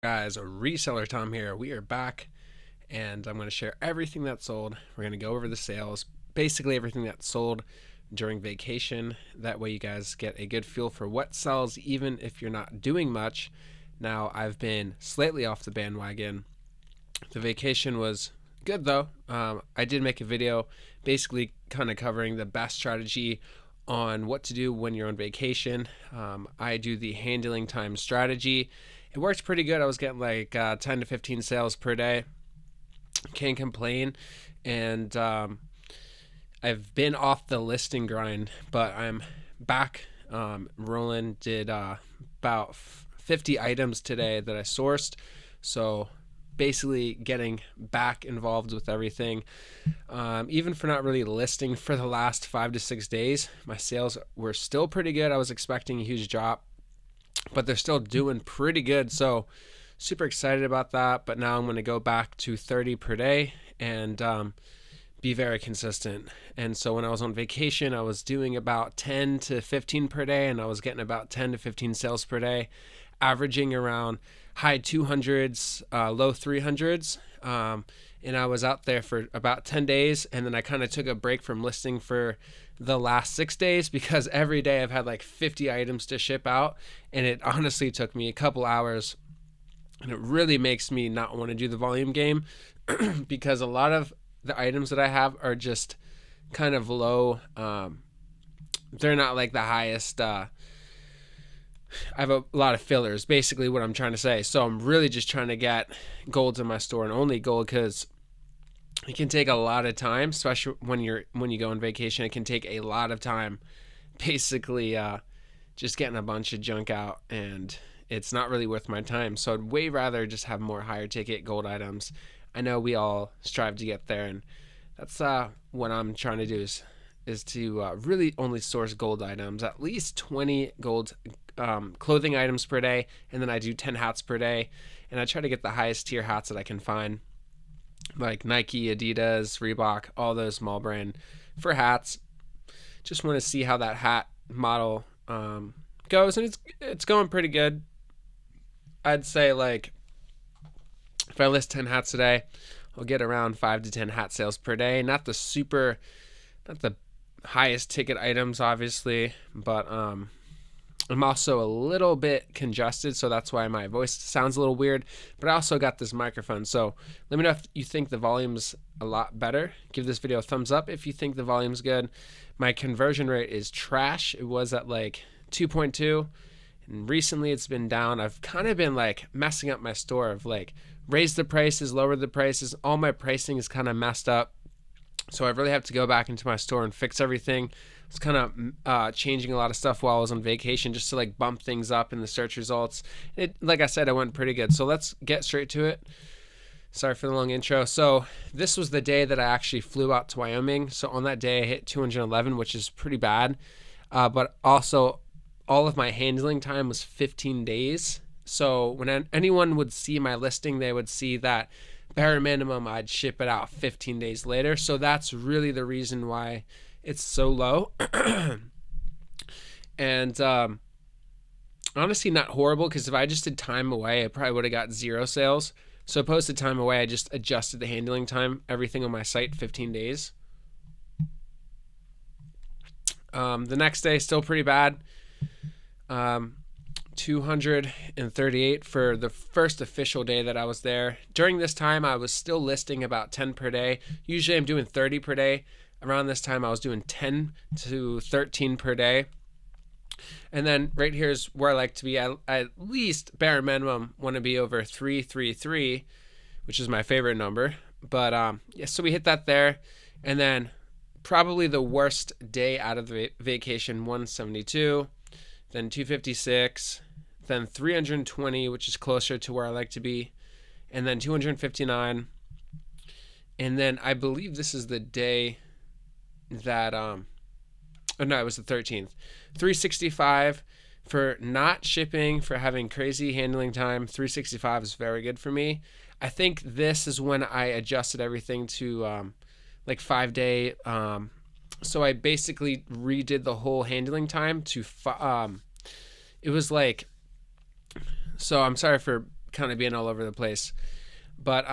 Guys, Reseller Tom here. We are back and I'm going to share everything that sold. We're going to go over the sales, basically everything that sold during vacation. That way you guys get a good feel for what sells even if you're not doing much. Now, I've been slightly off the bandwagon. The vacation was good though. I did make a video basically kind of covering the best strategy on what to do when you're on vacation. I do the handling time strategy. It worked pretty good. I was getting like 10 to 15 sales per day. Can't complain. And I've been off the listing grind, but I'm back rolling. Did about 50 items today that I sourced. So basically getting back involved with everything. Even for not really listing for the last 5 to 6 days, my sales were still pretty good. I was expecting a huge drop, but they're still doing pretty good. So super excited about that. But now I'm going to go back to 30 per day and be very consistent. And so when I was on vacation, I was doing about 10 to 15 per day, and I was getting about 10 to 15 sales per day, averaging around high 200s, low 300s. And I was out there for about 10 days, and then I kind of took a break from listing for the last 6 days because every day I've had like 50 items to ship out, and it honestly took me a couple hours, and it really makes me not want to do the volume game because a lot of the items that I have are just kind of low. They're not like the highest. I have a lot of fillers, basically what I'm trying to say. So I'm really just trying to get golds in my store, and only gold, because it can take a lot of time, especially when you go on vacation. It can take a lot of time, basically just getting a bunch of junk out, and it's not really worth my time. So I'd way rather just have more higher ticket gold items. I know we all strive to get there, and that's what I'm trying to do is to really only source gold items, at least 20 gold clothing items per day, and then I do 10 hats per day, and I try to get the highest tier hats that I can find, like Nike, Adidas, Reebok, all those small brand for hats. Just want to see how that hat model goes, and it's going pretty good. I'd say like if I list 10 hats today, I'll get around 5 to 10 hat sales per day. Not the highest ticket items, obviously, but I'm also a little bit congested, so that's why my voice sounds a little weird. But I also got this microphone, so let me know if you think the volume's a lot better. Give this video a thumbs up if you think the volume's good. My conversion rate is trash. It was at like 2.2, and recently it's been down. I've kind of been like messing up my store of like raised the prices, lowered the prices. All my pricing is kind of messed up. So I really have to go back into my store and fix everything. I was kind of changing a lot of stuff while I was on vacation just to like bump things up in the search results. Like I said, it went pretty good. So let's get straight to it. Sorry for the long intro. So this was the day that I actually flew out to Wyoming. So on that day I hit 211, which is pretty bad. But also all of my handling time was 15 days. So when anyone would see my listing, they would see that bare minimum I'd ship it out 15 days later. So that's really the reason why it's so low. And honestly, not horrible, because if I just did time away, I probably would have got 0 sales. So opposed to time away, I just adjusted the handling time, everything on my site, 15 days. The next day, still pretty bad. 238 for the first official day that I was there. During this time, I was still listing about 10 per day. Usually I'm doing 30 per day. Around this time, I was doing 10 to 13 per day. And then right here is where I like to be. At least bare minimum want to be over 333, which is my favorite number. But yeah, so we hit that there. And then probably the worst day out of the vacation, 172. Then 256, then 320, which is closer to where I like to be, and then 259. And then I believe this is the day that oh no, it was the 13th. 365 for not shipping, for having crazy handling time. 365 is very good for me. I think this is when I adjusted everything to like 5-day. So I basically redid the whole handling time to it was like, so I'm sorry for kind of being all over the place. But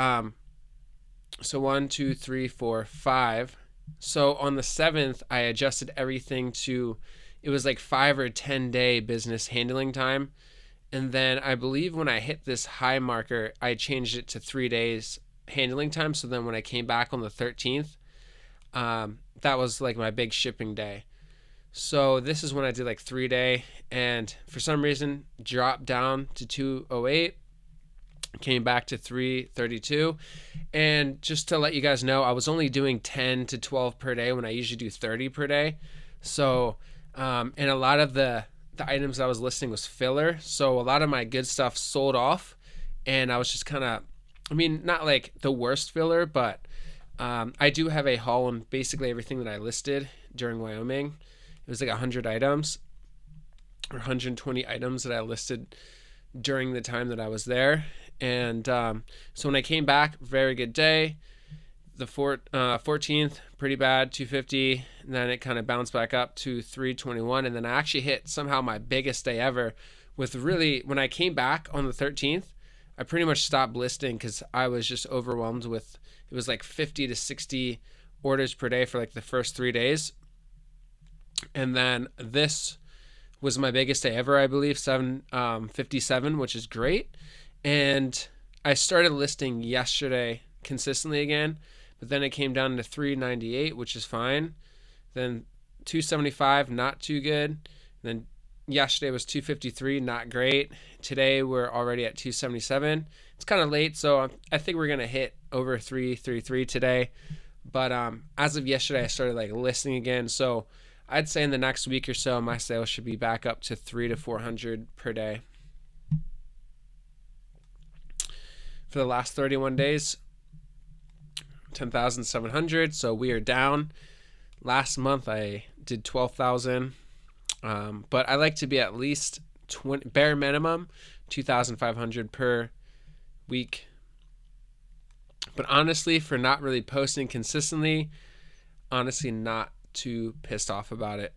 so 1, 2, 3, 4, 5. So on the 7th, I adjusted everything to, it was like 5 or 10 day business handling time. And then I believe when I hit this high marker, I changed it to 3 days handling time. So then when I came back on the 13th, that was like my big shipping day. So this is when I did like 3 day, and for some reason dropped down to 208, came back to 332. And just to let you guys know, I was only doing 10 to 12 per day when I usually do 30 per day. So and a lot of the items I was listing was filler, so a lot of my good stuff sold off, and I was just kind of, I mean, not like the worst filler, but I do have a haul on basically everything that I listed during Wyoming. It was like 100 items or 120 items that I listed during the time that I was there. And so when I came back, very good day. The 14th, pretty bad, 250. And then it kind of bounced back up to 321. And then I actually hit somehow my biggest day ever with really, when I came back on the 13th, I pretty much stopped listing because I was just overwhelmed with, it was like 50 to 60 orders per day for like the first 3 days. And then this was my biggest day ever, I believe, 757, which is great. And I started listing yesterday consistently again, but then it came down to 398, which is fine. Then 275, not too good. Then yesterday was 253, not great. Today we're already at 277. It's kind of late, so I think we're gonna hit over 333 today. But as of yesterday, I started like listing again. So I'd say in the next week or so, my sales should be back up to 300 to 400 per day. For the last 31 days, 10,700. So we are down. Last month I did 12,000, but I like to be at least 20, bare minimum 2,500 per week. But honestly, for not really posting consistently, honestly not too pissed off about it.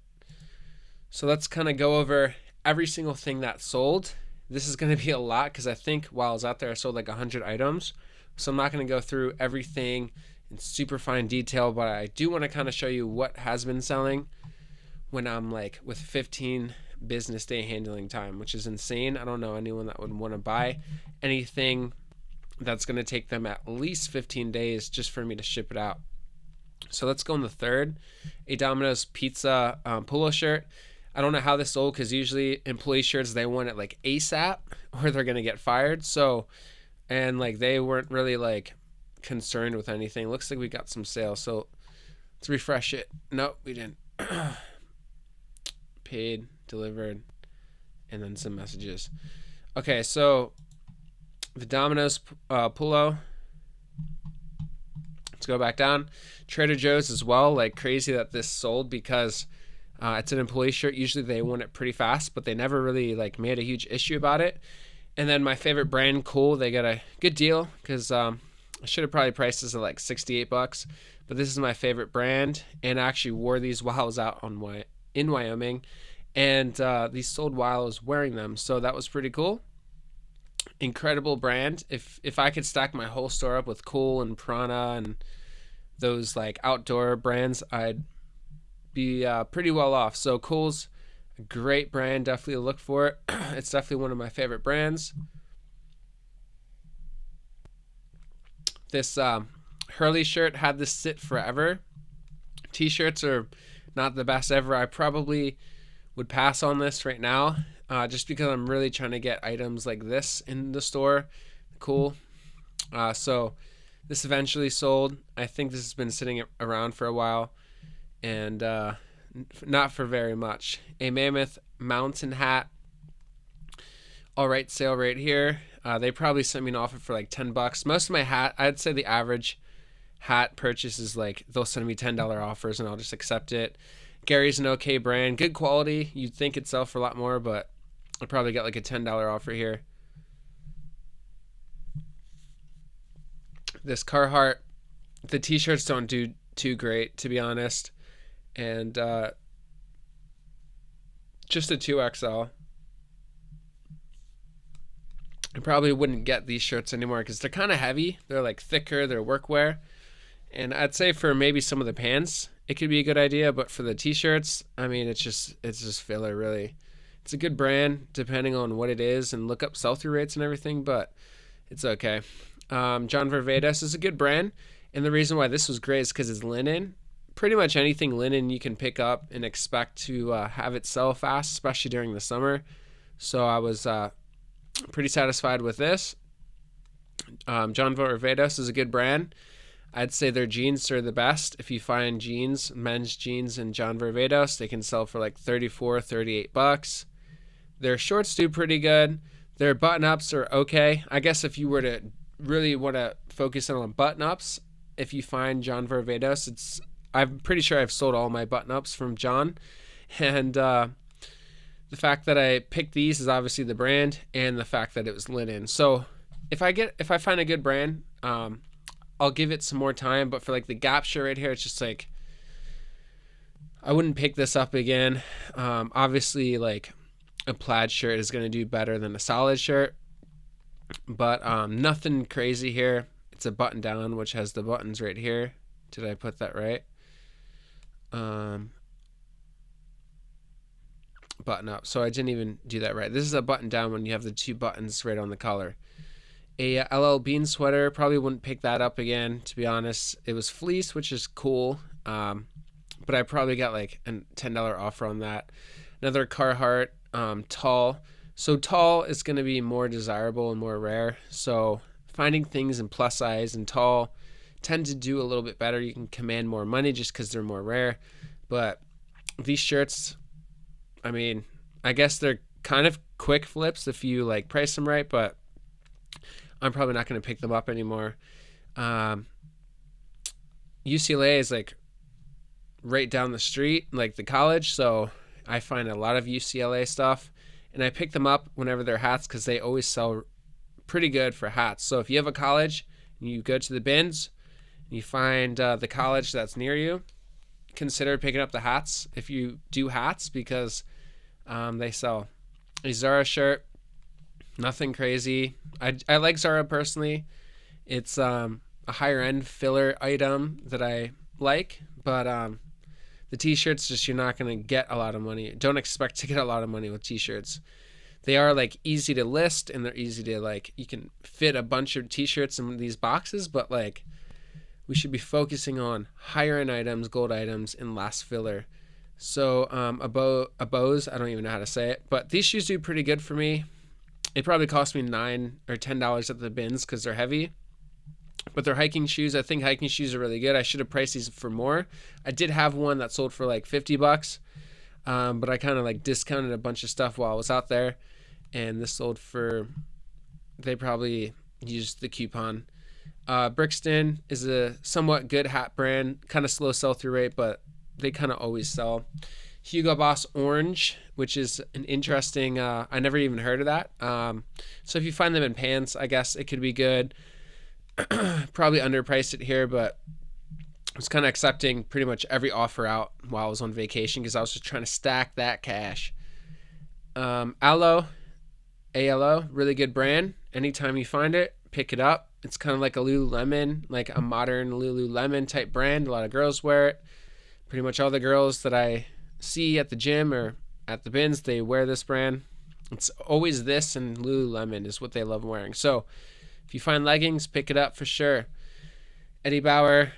So let's kind of go over every single thing that sold. This is going to be a lot because I think while I was out there, I sold like 100 items. So I'm not going to go through everything in super fine detail, but I do want to kind of show you what has been selling when I'm like with 15 business day handling time, which is insane. I don't know anyone that would want to buy anything that's going to take them at least 15 days just for me to ship it out. So let's go on the 3rd, a Domino's pizza polo shirt. I don't know how this sold because usually employee shirts, they want it like ASAP or they're going to get fired. So, and like they weren't really like concerned with anything. Looks like we got some sales. So let's refresh it. Nope, we didn't. Paid, delivered, and then some messages. Okay, so the Domino's polo. Let's go back down. Trader Joe's as well. Like crazy that this sold because it's an employee shirt. Usually they want it pretty fast, but they never really like made a huge issue about it. And then my favorite brand, Cool, they got a good deal because I should have probably priced this at like $68, but this is my favorite brand. And I actually wore these while I was out in Wyoming, and these sold while I was wearing them, so that was pretty cool. Incredible brand. If I could stack my whole store up with Cool and Prana and those like outdoor brands, I'd be pretty well off. So Cool's a great brand, definitely look for it. It's definitely one of my favorite brands. This Hurley shirt, had this sit forever. T-shirts are not the best ever. I probably would pass on this right now just because I'm really trying to get items like this in the store. Cool. So this eventually sold. I think this has been sitting around for a while, and not for very much. A Mammoth mountain hat. All right, sale right here. They probably sent me an offer for like $10. Most of my hat, I'd say the average hat purchase is like they'll send me $10 offers and I'll just accept it. Gary's an okay brand, good quality. You'd think it'd sell for a lot more, but I'll probably get like a $10 offer here. This Carhartt, the t-shirts don't do too great, to be honest, and just a 2XL. I probably wouldn't get these shirts anymore because they're kind of heavy. They're like thicker. They're workwear. And I'd say for maybe some of the pants, it could be a good idea. But for the t-shirts, I mean, it's just filler, really. It's a good brand depending on what it is, and look up sell-through rates and everything. But it's okay. John Varvatos is a good brand, and the reason why this was great is because it's linen. Pretty much anything linen you can pick up and expect to have it sell fast, especially during the summer. So I was pretty satisfied with this. John Varvatos is a good brand. I'd say their jeans are the best. If you find jeans, men's jeans in John Varvatos, they can sell for like 34, 38 bucks. Their shorts do pretty good. Their button-ups are okay. I guess if you were to really want to focus in on button-ups, if you find John Varvatos, I'm pretty sure I've sold all my button-ups from John. And the fact that I picked these is obviously the brand, and the fact that it was linen. So if I find a good brand, I'll give it some more time. But for like the Gap shirt right here, it's just like I wouldn't pick this up again. Obviously, like a plaid shirt is going to do better than a solid shirt, but nothing crazy here. It's a button down, which has the buttons right here. Did I put that right? Button up. So I didn't even do that right. This is a button down when you have the two buttons right on the collar. A LL Bean sweater, probably wouldn't pick that up again, to be honest. It was fleece, which is cool, but I probably got like a $10 offer on that. Another Carhartt tall. So tall is going to be more desirable and more rare. So finding things in plus size and tall tend to do a little bit better. You can command more money just because they're more rare. But these shirts, I mean, I guess they're kind of quick flips if you like price them right, but I'm probably not going to pick them up anymore. UCLA is like right down the street, like the college, so I find a lot of UCLA stuff, and I pick them up whenever they're hats because they always sell pretty good for hats. So if you have a college and you go to the bins and you find the college that's near you, consider picking up the hats if you do hats, because they sell. A Zara shirt, nothing crazy. I like Zara personally. It's a higher end filler item that I like, but the t-shirts, just you're not going to get a lot of money. Don't expect to get a lot of money with t-shirts. They are like easy to list, and they're easy to like, you can fit a bunch of t-shirts in these boxes, but like we should be focusing on higher end items, gold items, and last filler. So Abos, I don't even know how to say it, but these shoes do pretty good for me. It probably cost me $9 or $10 at the bins because they're heavy, but they're hiking shoes. I think hiking shoes are really good. I should have priced these for more. I did have one that sold for like 50 bucks, but I kind of like discounted a bunch of stuff while I was out there, and this sold for, they probably used the coupon. Brixton is a somewhat good hat brand, kind of slow sell-through rate, but they kind of always sell. Hugo Boss Orange, which is an interesting, I never even heard of that. So if you find them in pants, I guess it could be good. Probably underpriced it here, but I was kind of accepting pretty much every offer out while I was on vacation because I was just trying to stack that cash. Aloe, ALO, really good brand. Anytime you find it, pick it up. It's kind of like a Lululemon, like a modern Lululemon type brand. A lot of girls wear it. Pretty much all the girls that I see at the gym or at the bins, they wear this brand. It's always this, and Lululemon is what they love wearing. So if you find leggings, pick it up for sure. Eddie Bauer,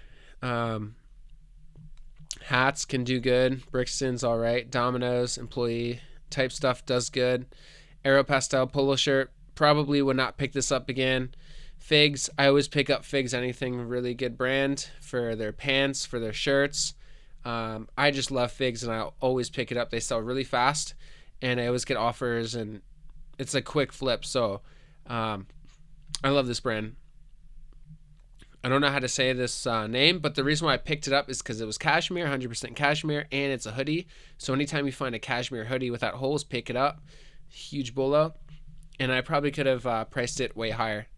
hats can do good. Brixton's all right. Domino's employee type stuff does good. Aeropostale polo shirt, probably would not pick this up again. Figs, I always pick up Figs, anything really good brand for their pants, for their shirts. I just love Figs, and I always pick it up. They sell really fast, and I always get offers, and it's a quick flip. So I love this brand. I don't know how to say this name, but the reason why I picked it up is because it was cashmere, 100% cashmere, and it's a hoodie. So anytime you find a cashmere hoodie without holes, pick it up. Huge bolo. And I probably could have priced it way higher.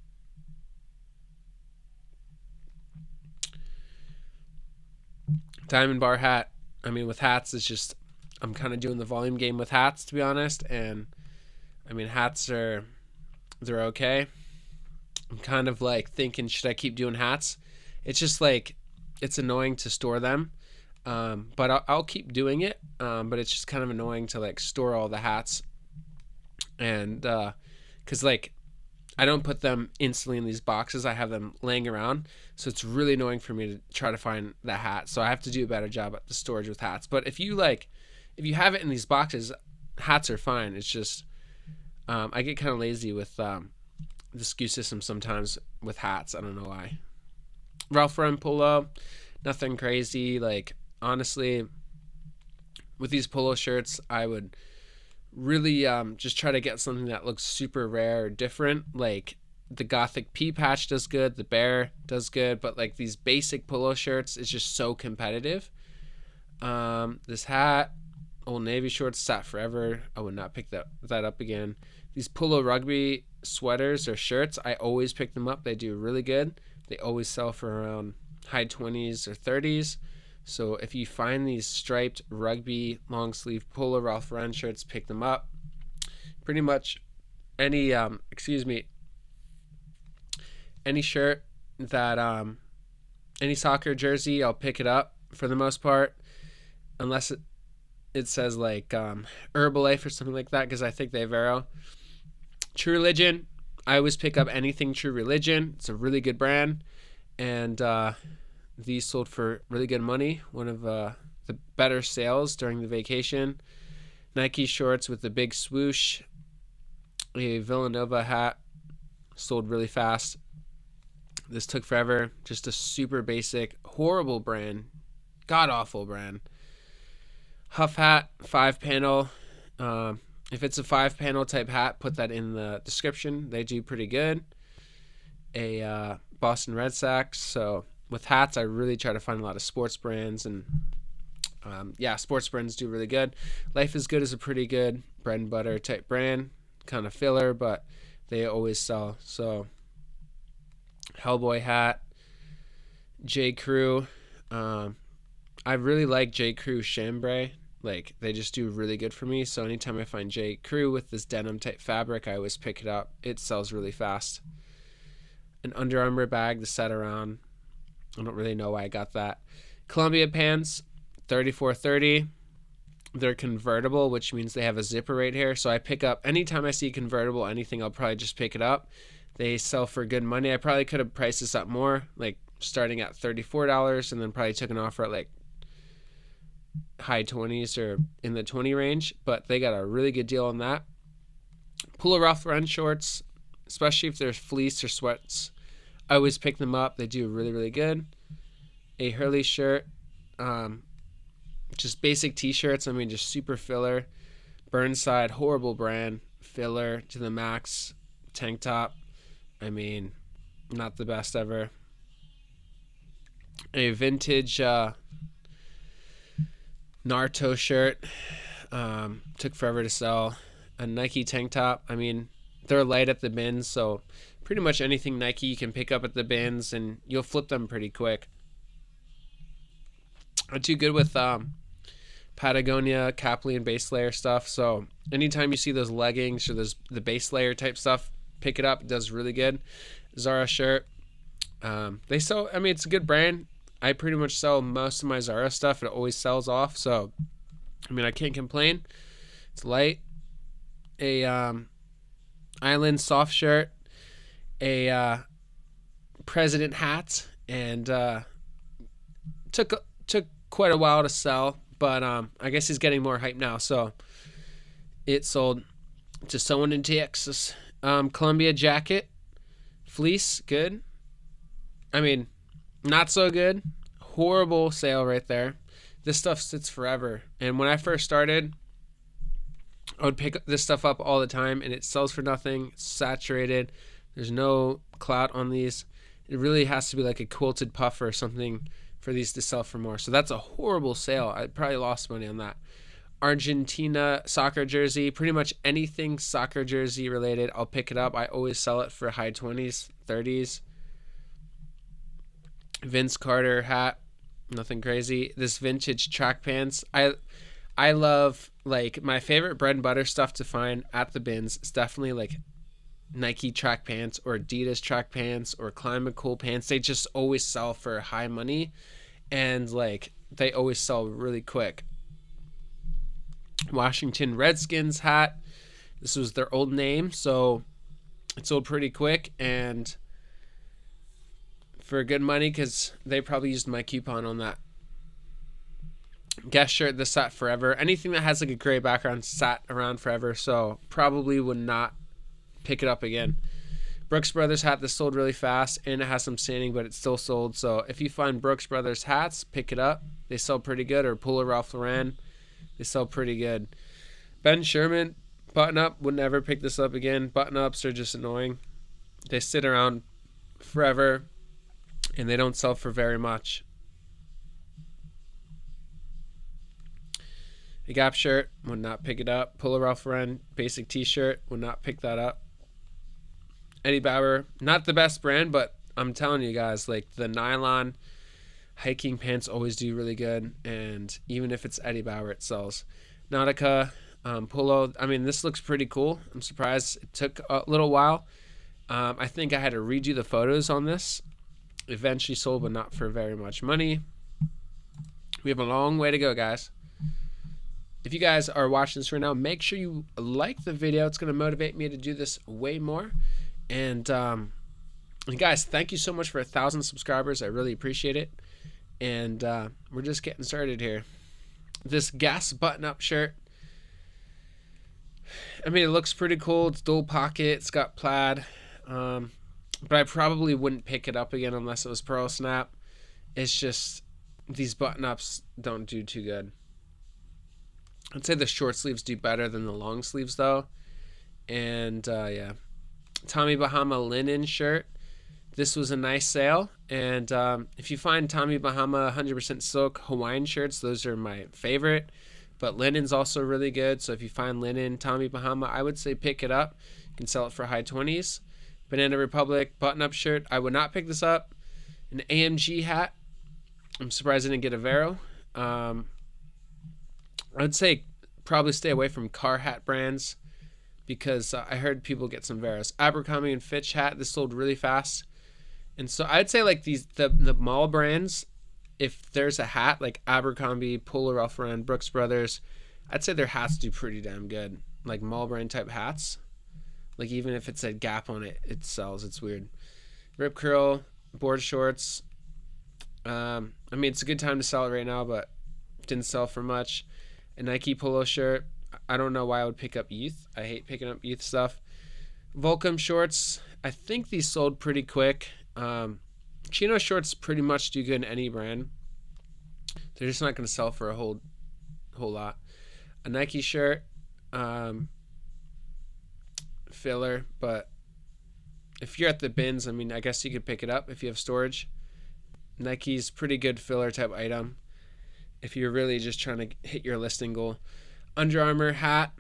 Diamond bar hat. I mean, with hats, it's just, I'm kind of doing the volume game with hats, to be honest. And I mean, hats are they're okay. I'm kind of like thinking, should I keep doing hats? It's just like, it's annoying to store them. But I'll keep doing it. But it's just kind of annoying to like store all the hats. And because like I don't put them instantly in these boxes, I have them laying around. So it's really annoying for me to try to find the hat. So I have to do a better job at the storage with hats. But if you have it in these boxes, hats are fine. It's just I get kind of lazy with the SKU system sometimes with hats. I don't know why. Ralph Lauren polo, nothing crazy. Like honestly, with these polo shirts, I would really just try to get something that looks super rare or different. Like the Gothic pea patch does good, the bear does good, but like these basic polo shirts is just so competitive. This hat, Old Navy shorts, sat forever. I would not pick that up again. These polo rugby sweaters or shirts, I always pick them up. They do really good. They always sell for around high 20s or 30s. So if you find these striped rugby long sleeve polo Ralph Lauren shirts, pick them up. Pretty much any any shirt that any soccer jersey, I'll pick it up for the most part, unless it says like Herbalife or something like that, because I think they vero. True Religion, I always pick up anything True Religion. It's a really good brand, and these sold for really good money. One of the better sales during the vacation. Nike shorts with the big swoosh. A Villanova hat sold really fast. This took forever. Just a super basic, horrible brand. God-awful brand. Huff hat, 5-panel. If it's a 5-panel type hat, put that in the description. They do pretty good. A Boston Red Sox. So with hats, I really try to find a lot of sports brands, and sports brands do really good. Life is Good is a pretty good bread and butter type brand, kind of filler, but they always sell. So Hellboy hat, J. Crew. I really like J. Crew chambray. Like they just do really good for me. So anytime I find J. Crew with this denim type fabric, I always pick it up. It sells really fast. An Under Armour bag to set around. I don't really know why I got that. Columbia pants, 34.30. They're convertible, which means they have a zipper right here. So I pick up anytime I see convertible anything, I'll probably just pick it up. They sell for good money. I probably could have priced this up more, like starting at $34, and then probably took an offer at like high 20s or in the 20 range, but they got a really good deal on that. Polo Ralph Lauren shorts, especially if they're fleece or sweats, I always pick them up. They do really, really good. A Hurley shirt, just basic t-shirts. I mean, just super filler. Burnside, horrible brand, filler to the max. Tank top, I mean, not the best ever. A vintage Naruto shirt, took forever to sell. A Nike tank top, I mean, they're light at the bins, so pretty much anything Nike you can pick up at the bins and you'll flip them pretty quick. I'm too good with Patagonia, Caply, and base layer stuff, so anytime you see those leggings or the base layer type stuff, pick it up. It does really good. Zara shirt, they sell, I mean, it's a good brand. I pretty much sell most of my Zara stuff. It always sells off, so I mean, I can't complain. It's light. A Island soft shirt, a President hat, and took quite a while to sell, but I guess he's getting more hype now, so it sold to someone in Texas. Columbia jacket, fleece, good. I mean, not so good. Horrible sale right there. This stuff sits forever, and when I first started, I would pick this stuff up all the time, and it sells for nothing. It's saturated. There's no clout on these. It really has to be like a quilted puffer or something for these to sell for more. So that's a horrible sale. I probably lost money on that. Argentina soccer jersey. Pretty much anything soccer jersey related, I'll pick it up. I always sell it for high 20s, 30s. Vince Carter hat. Nothing crazy. This vintage track pants. I love, like, my favorite bread and butter stuff to find at the bins. It's definitely like Nike track pants or Adidas track pants or Climate Cool pants. They just always sell for high money, and like they always sell really quick. Washington Redskins hat. This was their old name, so it sold pretty quick and for good money because they probably used my coupon on that. Guest shirt, this sat forever. Anything that has like a gray background sat around forever, so probably would not pick it up again. Brooks Brothers hat, this sold really fast and it has some sanding, but it still sold. So if you find Brooks Brothers hats, pick it up. They sell pretty good. Or Polo Ralph Lauren, they sell pretty good. Ben Sherman button up, would never pick this up again. Button ups are just annoying. They sit around forever and they don't sell for very much. A Gap shirt, would not pick it up. Polo Ralph Lauren basic t-shirt, would not pick that up. Eddie Bauer, not the best brand, but I'm telling you guys, like the nylon hiking pants always do really good, and even if it's Eddie Bauer, it sells. Nautica, Polo, I mean, this looks pretty cool. I'm surprised it took a little while. I think I had to redo the photos on this. Eventually sold, but not for very much money. We have a long way to go, guys. If you guys are watching this right now, make sure you like the video. It's going to motivate me to do this way more. And guys, thank you so much for 1,000 subscribers. I really appreciate it. And we're just getting started here. This gas button-up shirt, I mean, it looks pretty cool. It's dual pocket. It's got plaid. But I probably wouldn't pick it up again unless it was Pearl Snap. It's just these button-ups don't do too good. I'd say the short sleeves do better than the long sleeves, though. And, yeah. Tommy Bahama linen shirt. This was a nice sale. And if you find Tommy Bahama 100% silk Hawaiian shirts, those are my favorite. But linen's also really good. So if you find linen Tommy Bahama, I would say pick it up. You can sell it for high 20s. Banana Republic button-up shirt. I would not pick this up. An AMG hat. I'm surprised I didn't get a Vero. I'd say probably stay away from car hat brands because I heard people get some Veros. Abercrombie and Fitch hat. This sold really fast. And so I'd say like the mall brands, if there's a hat like Abercrombie, Polo Ralph Lauren, Brooks Brothers, I'd say their hats do pretty damn good. Like mall brand type hats. Like even if it's a Gap on it, it sells. It's weird. Rip curl, board shorts. I mean, it's a good time to sell it right now, but didn't sell for much. A Nike polo shirt. I don't know why I would pick up youth. I hate picking up youth stuff. Volcom shorts. I think these sold pretty quick. Chino shorts pretty much do good in any brand. They're just not going to sell for a whole lot. A Nike shirt. Filler, but if you're at the bins, I mean, I guess you could pick it up if you have storage. Nike's pretty good filler type item if you're really just trying to hit your listing goal. Under Armour hat,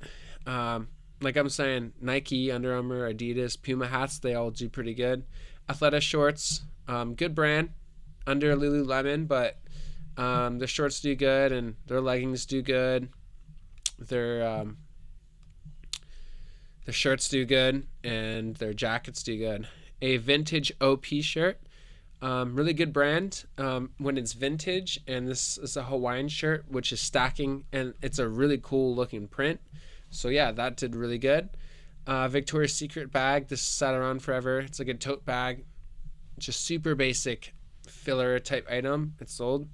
like I'm saying, Nike, Under Armour, Adidas, Puma hats, they all do pretty good. Athleta shorts, good brand, under Lululemon, but their shorts do good and their leggings do good. Their shirts do good and their jackets do good. A vintage OP shirt. Really good brand when it's vintage, and this is a Hawaiian shirt which is stacking and it's a really cool looking print, so yeah, that did really good. Victoria's Secret bag. This sat around forever. It's like a tote bag, just super basic filler type item. It sold.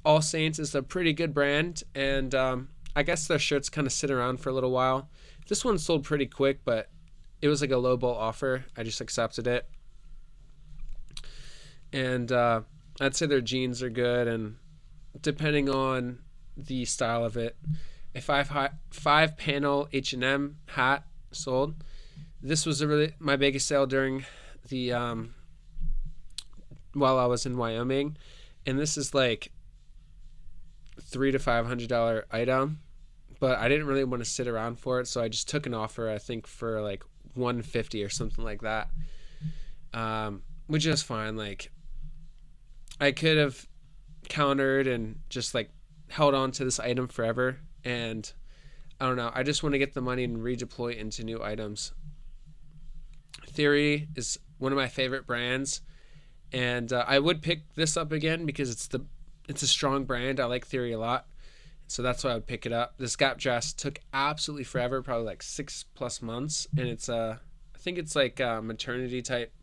All Saints is a pretty good brand, and I guess their shirts kind of sit around for a little while. This one sold pretty quick, but it was like a lowball offer. I just accepted it. And I'd say their jeans are good, and depending on the style of it, a five panel H&M hat sold. This was my biggest sale during the while I was in Wyoming, and this is like $300 to $500 item, but I didn't really want to sit around for it, so I just took an offer, I think for like $150 or something like that, which is fine. Like I could have countered and just like held on to this item forever, and I don't know, I just want to get the money and redeploy into new items. Theory is one of my favorite brands, and I would pick this up again because it's a strong brand. I like Theory a lot, so that's why I would pick it up. This Gap dress took absolutely forever, probably like 6+ months, and it's I think it's like a maternity type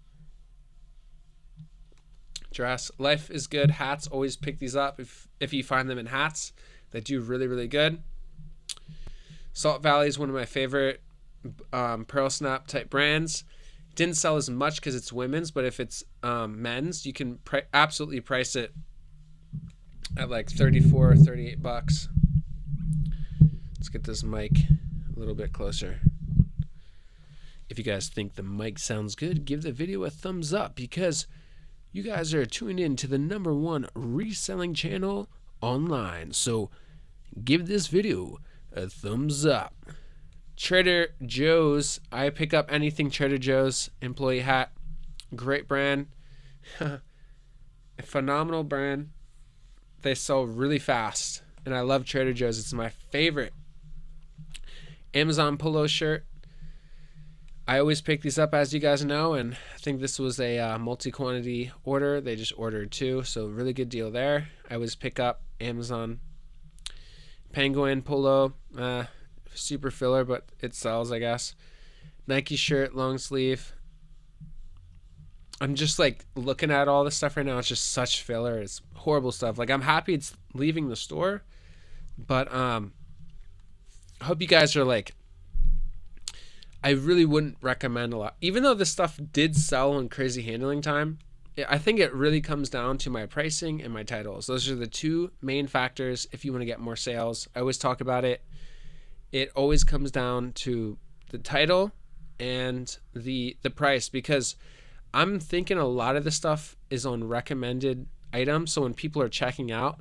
dress. Life is good. Hats, always pick these up if you find them in hats. They do really, really good. Salt Valley is one of my favorite pearl snap type brands. Didn't sell as much because it's women's, but if it's men's, you can absolutely price it at like $34 or $38. Let's get this mic a little bit closer. If you guys think the mic sounds good, give the video a thumbs up, because you guys are tuned in to the #1 reselling channel online. So give this video a thumbs up. Trader Joe's. I pick up anything Trader Joe's. Employee hat. Great brand. A phenomenal brand. They sell really fast. And I love Trader Joe's. It's my favorite. Amazon polo shirt. I always pick these up, as you guys know, and I think this was a multi-quantity order. They just ordered 2, so really good deal there. I always pick up Amazon. Penguin polo, super filler, but it sells, I guess. Nike shirt, long sleeve. I'm just like looking at all this stuff right now. It's just such filler. It's horrible stuff. Like, I'm happy it's leaving the store, but I hope you guys are like, I really wouldn't recommend a lot. Even though this stuff did sell in crazy handling time, I think it really comes down to my pricing and my titles. Those are the 2 main factors if you want to get more sales. I always talk about it. It always comes down to the title and the price, because I'm thinking a lot of the stuff is on recommended items. So when people are checking out,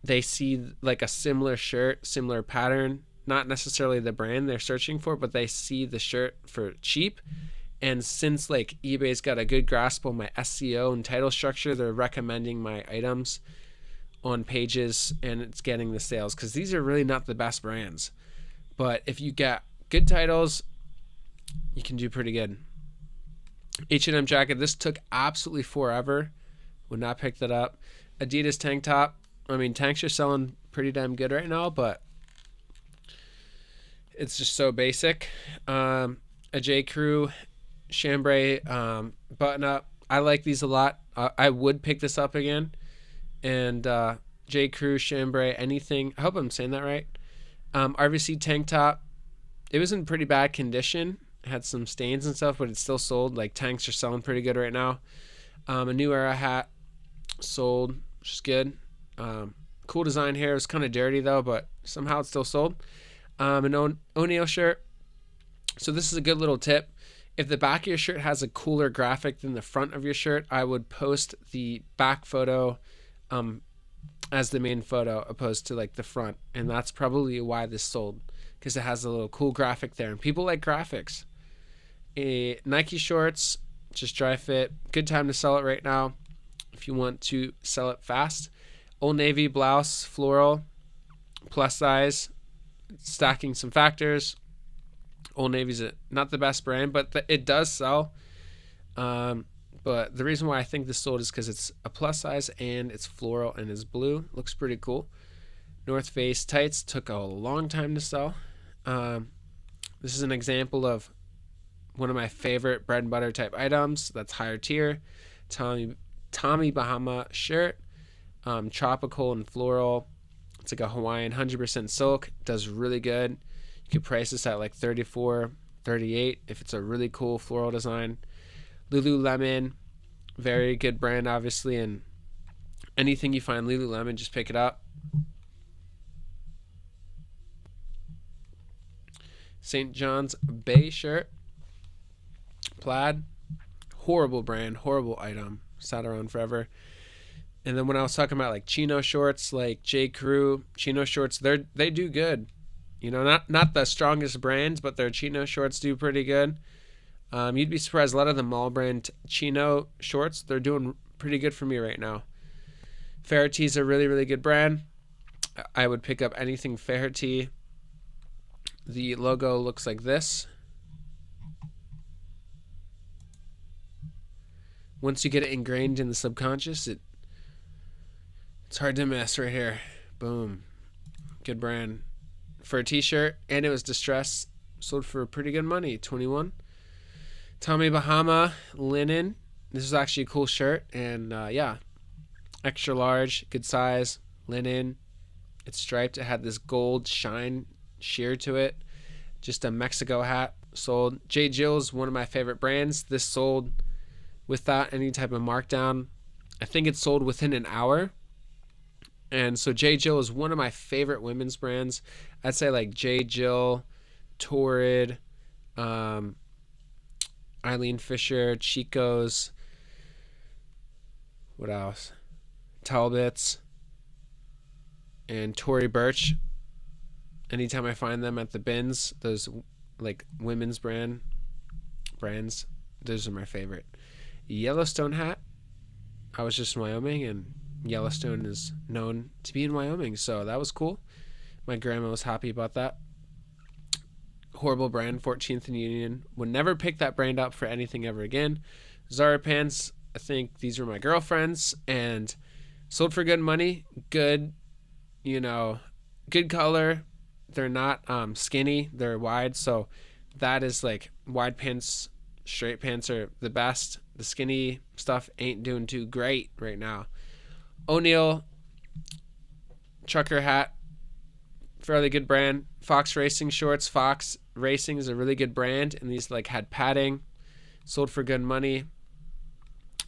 they see like a similar shirt, similar pattern, not necessarily the brand they're searching for, but they see the shirt for cheap. And since like eBay's got a good grasp on my SEO and title structure, they're recommending my items on pages, and it's getting the sales, because these are really not the best brands. But if you get good titles, you can do pretty good. H&M jacket. This took absolutely forever. Would not pick that up. Adidas tank top. I mean, tanks are selling pretty damn good right now, but it's just so basic. A J. Crew chambray button up. I like these a lot. I would pick this up again. And J. Crew chambray anything. I hope I'm saying that right. RVC tank top. It was in pretty bad condition. It had some stains and stuff, but it's still sold. Like, tanks are selling pretty good right now. A New Era hat sold, which is good. Cool design here. It was kind of dirty though, but somehow it's still sold. An O'Neill shirt. So this is a good little tip. If the back of your shirt has a cooler graphic than the front of your shirt, I would post the back photo as the main photo opposed to like the front. And that's probably why this sold, because it has a little cool graphic there. And people like graphics. Nike shorts, just dry fit. Good time to sell it right now if you want to sell it fast. Old Navy blouse, floral, plus size. Stacking some factors. Old Navy's not the best brand, but it does sell. But the reason why I think this sold is because it's a plus size and it's floral and it's blue. Looks pretty cool. North Face tights took a long time to sell. This is an example of one of my favorite bread and butter type items that's higher tier. Tommy Bahama shirt, tropical and floral. It's like a Hawaiian 100% silk. Does really good. You could price this at like $34, $38 if it's a really cool floral design. Lululemon, very good brand obviously, and anything you find Lululemon, just pick it up. St. John's Bay shirt, plaid, horrible brand, horrible item, sat around forever. And then when I was talking about like chino shorts, like J. Crew chino shorts, they do good. You know, not the strongest brands, but their chino shorts do pretty good. You'd be surprised, a lot of the mall brand chino shorts, they're doing pretty good for me right now. Faherty is a really, really good brand. I would pick up anything Faherty. The logo looks like this. once you get it ingrained in the subconscious, it's hard to miss right here. Boom. Good brand. For a t-shirt, and it was distressed. Sold for pretty good money. 21. Tommy Bahama linen. This is actually a cool shirt, and yeah, extra large, good size, linen. It's striped. It had this gold shine sheer to it. Just a Mexico hat. Sold. J. Jill's one of my favorite brands. This sold without any type of markdown. I think it sold within an hour. And so J. Jill is one of my favorite women's brands. I'd say like J. Jill, Torrid, Eileen Fisher, Chico's, what else? Talbot's, and Tory Burch. Anytime I find them at the bins, those like women's brands, those are my favorite. Yellowstone hat. I was just in Wyoming, and Yellowstone is known to be in Wyoming, so that was cool. My grandma was happy about that. Horrible brand, 14th and Union. Would never pick that brand up for anything ever again. Zara pants, I think these were my girlfriend's, and sold for good money. Good, good color. They're not skinny, they're wide, so that is like wide pants, straight pants are the best. The skinny stuff ain't doing too great right now. O'Neill trucker hat, fairly good brand. Fox Racing shorts. Fox Racing is a really good brand, and these like had padding. Sold for good money.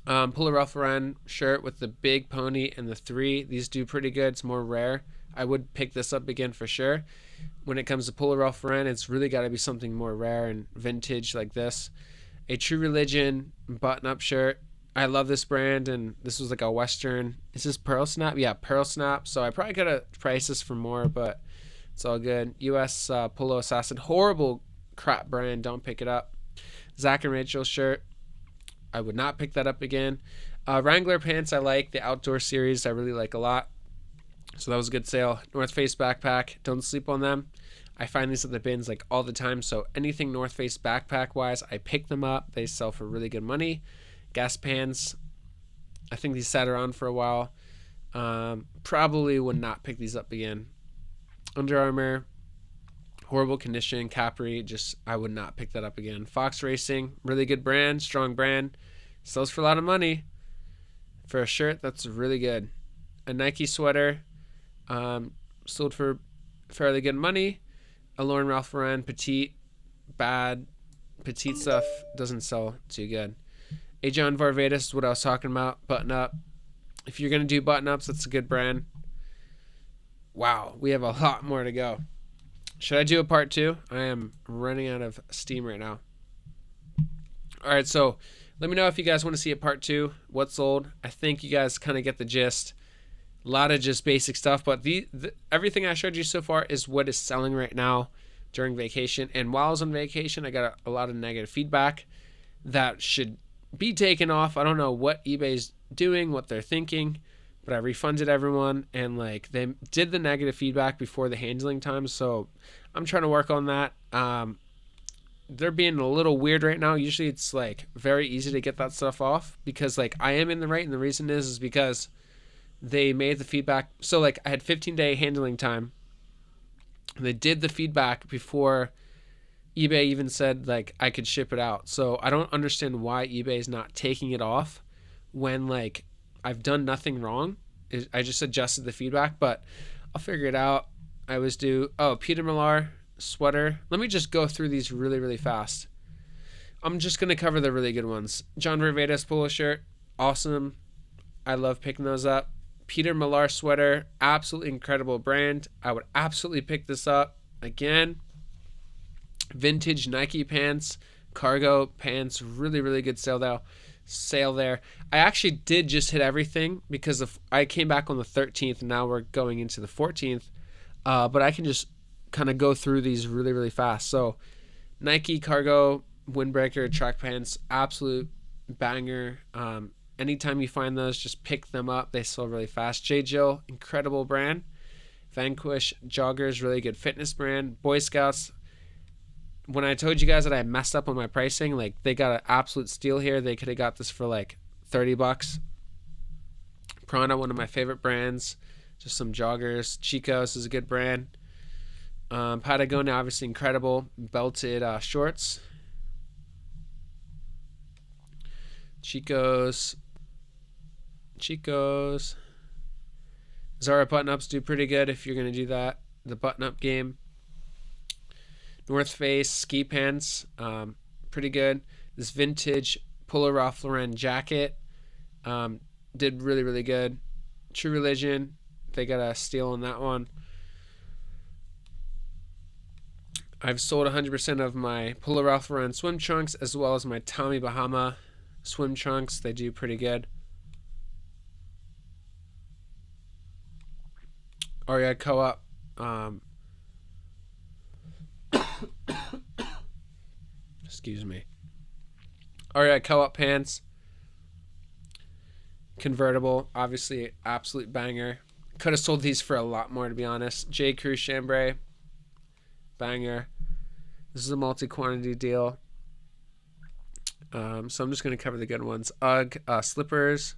Polo Ralph Lauren shirt with the big pony and the 3. These do pretty good. It's more rare. I would pick this up again for sure. When it comes to Polo Ralph Lauren, it's really got to be something more rare and vintage like this. A True Religion button-up shirt. I love this brand, and this was like a Western. Is this Pearl Snap? Yeah, Pearl Snap. So I probably could have priced this for more, but it's all good. U.S. Polo Assassin. Horrible crap brand. Don't pick it up. Zach and Rachel shirt. I would not pick that up again. Wrangler pants I like. The outdoor series I really like a lot. So that was a good sale. North Face backpack. Don't sleep on them. I find these at the bins like all the time. So anything North Face backpack wise, I pick them up. They sell for really good money. Gas pans. I think these sat around for a while. Probably would not pick these up again. Under Armour. Horrible condition. Capri. Just I would not pick that up again. Fox Racing. Really good brand. Strong brand. Sells for a lot of money. For a shirt, that's really good. A Nike sweater. Sold for fairly good money. A Lauren Ralph Lauren petite, bad. Petite stuff doesn't sell too good. A John Varvatos is what I was talking about. Button up. If you're gonna do button ups, that's a good brand. Wow, we have a lot more to go. Should I do a part 2? I am running out of steam right now. All right, so let me know if you guys want to see a part 2. What sold? I think you guys kind of get the gist. A lot of just basic stuff, but everything I showed you so far is what is selling right now during vacation. And while I was on vacation, I got a lot of negative feedback that should be taken off. I don't know what eBay's doing, what they're thinking, but I refunded everyone, and like they did the negative feedback before the handling time, so I'm trying to work on that. They're being a little weird right now. Usually it's like very easy to get that stuff off because like I am in the right, and the reason is because they made the feedback. So like I had 15-day handling time. They did the feedback before eBay even said like I could ship it out. So I don't understand why eBay is not taking it off when like I've done nothing wrong. I just adjusted the feedback, but I'll figure it out. I was due. Oh, Peter Millar sweater. Let me just go through these really, really fast. I'm just going to cover the really good ones. John Varvatos polo shirt. Awesome. I love picking those up. Peter Millar sweater. Absolutely incredible brand. I would absolutely pick this up again. Vintage Nike pants. Cargo pants. Really, really good sale there. I actually did just hit everything because I came back on the 13th and now we're going into the 14th. But I can just kind of go through these really, really fast. So Nike cargo windbreaker track pants, absolute banger. Anytime you find those, just pick them up. They sell really fast. J. Jill, incredible brand. Vanquish joggers, really good fitness brand. Boy Scouts. When I told you guys that I messed up on my pricing, like they got an absolute steal here. They could have got this for like $30. Prana, one of my favorite brands. Just some joggers. Chico's is a good brand. Patagonia, obviously incredible. Belted shorts. Chico's. Zara button-ups do pretty good if you're going to do that. The button-up game. North Face ski pants, pretty good. This vintage Polo Ralph Lauren jacket did really, really good. True Religion, they got a steal on that one. I've sold 100% of my Polo Ralph Lauren swim trunks as well as my Tommy Bahama swim trunks. They do pretty good. REI Co-op. Excuse me. REI Co-op pants. Convertible. Obviously, absolute banger. Could have sold these for a lot more, to be honest. J. Crew Chambray. Banger. This is a multi-quantity deal. So I'm just going to cover the good ones. UGG slippers.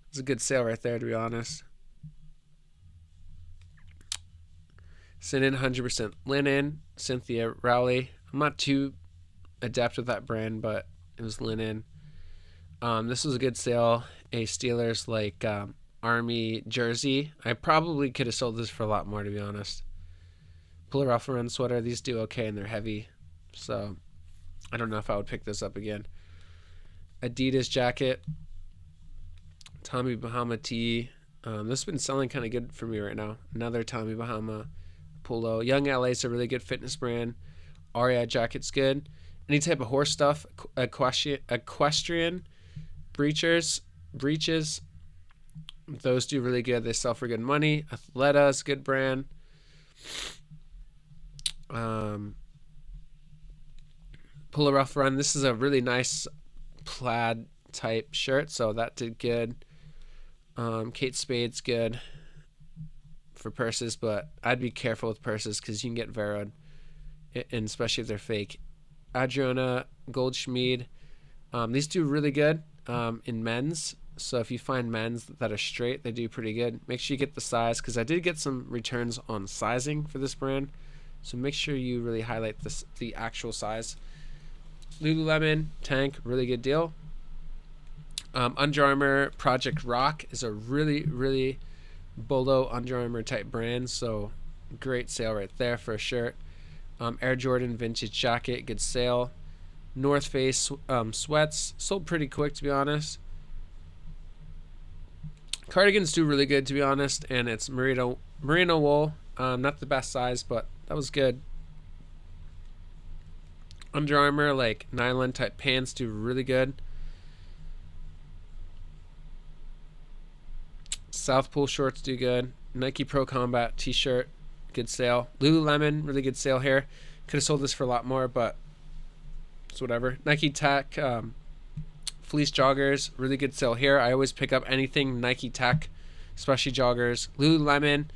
It's a good sale right there, to be honest. Linen, 100% linen. Cynthia Rowley. I'm not too adept with that brand, but it was linen. This was a good sale. A Steelers Army jersey. I probably could have sold this for a lot more, to be honest. Polo Ralph Lauren sweater. These do okay and they're heavy, so I don't know if I would pick this up again. Adidas jacket. Tommy Bahama tee. This has been selling kind of good for me right now. Another Tommy Bahama polo. Young LA is a really good fitness brand. REI jacket's good. Any type of horse stuff. Equestrian breeches. Those do really good. They sell for good money. Athleta is a good brand. Polo Ralph Lauren. This is a really nice plaid type shirt, so that did good. Kate Spade's good for purses, but I'd be careful with purses because you can get Veroed, and especially if they're fake. Adriana Goldschmied. These do really good in men's. So if you find men's that are straight, they do pretty good. Make sure you get the size, because I did get some returns on sizing for this brand. So make sure you really highlight the actual size. Lululemon tank, really good deal. Under Armour Project Rock is a really, really Bolo Under Armour type brand. So great sale right there for a shirt. Air Jordan vintage jacket, good sale. North Face sweats, sold pretty quick, to be honest. Cardigans do really good, to be honest, and it's merino wool. Not the best size, but that was good. Under Armour nylon type pants do really good. South Pole shorts do good. Nike Pro Combat t-shirt, good sale. Lululemon, really good sale here. Could have sold this for a lot more, but it's whatever. Nike Tech fleece joggers, really good sale here. I always pick up anything Nike Tech, especially joggers. Lululemon,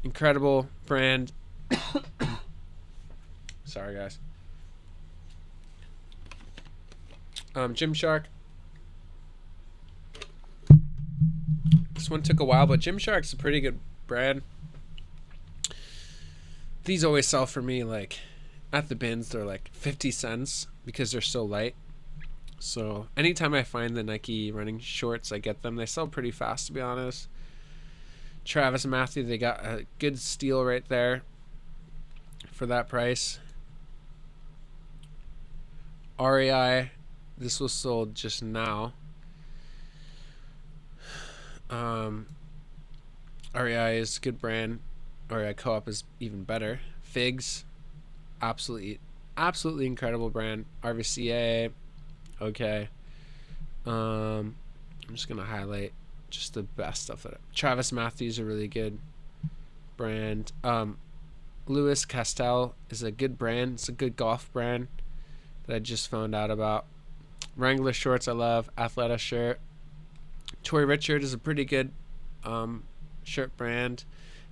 incredible brand. Sorry, guys. Gymshark. This one took a while, but Gymshark's a pretty good brand. These always sell for me at the bins. They're 50 cents because they're so light. So anytime I find the Nike running shorts, I get them. They sell pretty fast, to be honest. Travis Matthew, they got a good steal right there for that price. REI, this was sold just now. REI is a good brand. REI Co-op is even better. Figs, absolutely incredible brand. RVCA, okay. I'm just gonna highlight just the best stuff that Travis Matthews, a really good brand. Louis Castell is a good brand. It's a good golf brand that I just found out about. Wrangler shorts I love. Athleta shirt. Tory Richard is a pretty good shirt brand.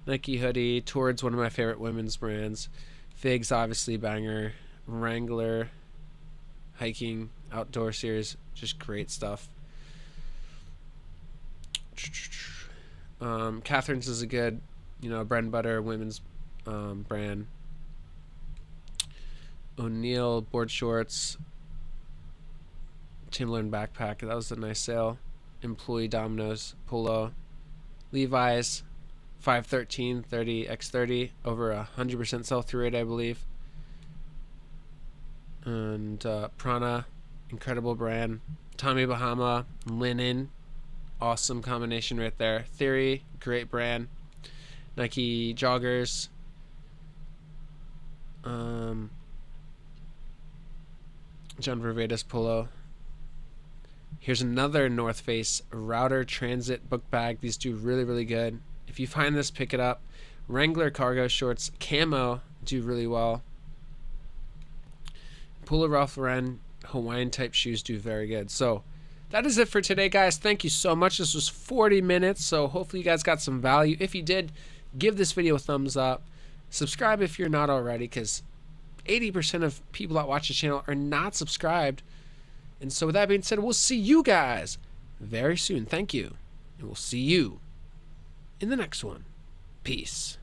Nike hoodie. Tord's one of my favorite women's brands. Figs, obviously banger. Wrangler hiking outdoor series, just great stuff. Catherine's is a good, bread and butter women's brand. O'Neill board shorts. Timberland backpack. That was a nice sale. Employee Domino's polo. Levi's 513 30x30 over 100% sell-through rate, I believe. And Prana, incredible brand. Tommy Bahama linen, awesome combination right there. Theory, great brand. Nike joggers. John Varvatos polo. Here's another North Face Router Transit book bag. These do really, really good. If you find this, pick it up. Wrangler cargo shorts, camo, do really well. Polo Ralph Lauren Hawaiian type shoes do very good. So that is it for today, guys. Thank you so much. This was 40 minutes, so hopefully you guys got some value. If you did, give this video a thumbs up. Subscribe if you're not already, because 80% of people that watch the channel are not subscribed. And so with that being said, we'll see you guys very soon. Thank you. And we'll see you in the next one. Peace.